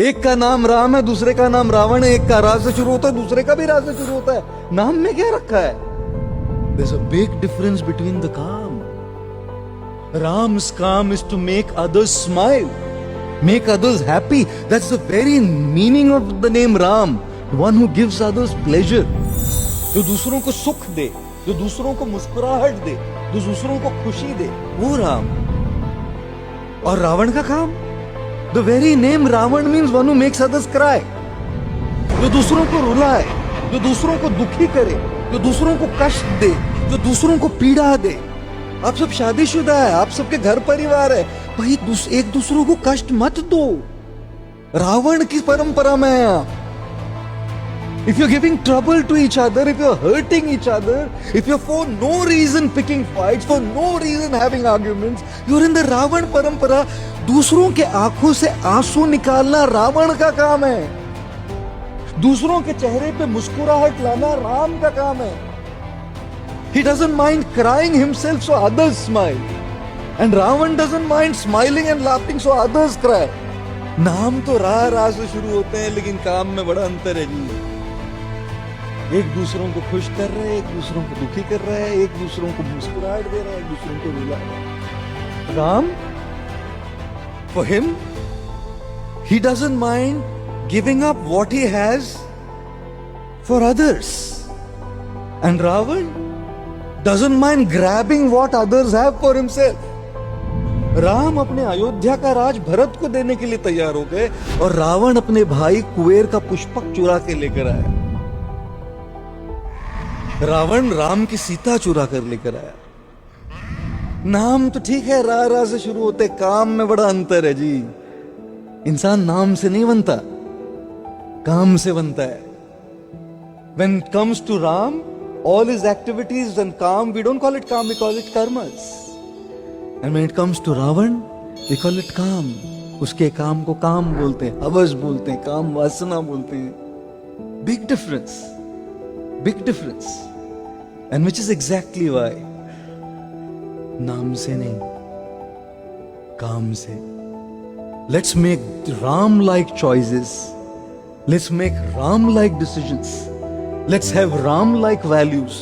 एक का नाम राम है, दूसरे का नाम रावण है। एक का रा से शुरू होता है, दूसरे का भी रा से शुरू होता है। नाम में क्या रखा है? There's a big difference between the calm. Ram's calm is to make others smile, make others happy. That's the very meaning of the name Ram. One who gives others pleasure. जो दूसरों को सुख दे, जो दूसरों को मुस्कुराहट दे, जो दूसरों को खुशी दे, वो राम। और रावण का काम? The very name Ravan means one who makes others cry. जो दूसरों को रुलाए, जो दूसरों को दुखी करे, जो दूसरों को कष्ट दे, जो दूसरों को पीड़ा दे। आप सब शादीशुदा है, आप सबके घर परिवार है, भाई एक दूसरों को कष्ट मत दो। रावण की परंपरा में है आप। If you're giving trouble to each other, if you're hurting each other, if you're for no reason picking fights, for no reason having arguments, you're in the Ravan parampara. दूसरों के आंखों से आंसू निकालना रावण का काम है। दूसरों के चेहरे पे मुस्कुराहट लाना राम का काम है। He doesn't mind crying himself so others smile, and Ravan doesn't mind smiling and laughing so others cry. नाम तो रा से शुरू होते हैं, लेकिन काम में बड़ा अंतर है जी। एक दूसरों को खुश कर रहे हैं, एक दूसरों को दुखी कर रहे हैं, एक दूसरों को मुस्कुराहट दे रहे हैं, एक दूसरों को रुला रहे हैं। Ram, for him, he doesn't mind giving up what he has for others, and Ravan doesn't mind grabbing what others have for himself. Ram अपने अयोध्या का राज भरत को देने के लिए तैयार हो गए, और रावण अपने भाई कुबेर का पुष्पक चुरा के लेकर आया। रावण राम की सीता चुरा कर लेकर आया। नाम तो ठीक है, रा से शुरू होते, काम में बड़ा अंतर है जी। इंसान नाम से नहीं बनता, काम से बनता है। When it comes to Ram, all his activities and calm, we don't call it calm, we call it karmas. And when it comes to Ravan, we call it काम। उसके काम को काम बोलते हैं, हवस बोलते हैं, काम वासना बोलते हैं। Big difference, big difference. And which is exactly why नाम से नहीं, काम से। Let's make Ram-like choices. Let's make Ram-like decisions. Let's have Ram-like values.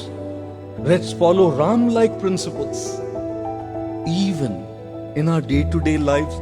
Let's follow Ram-like principles. Even in our day-to-day lives,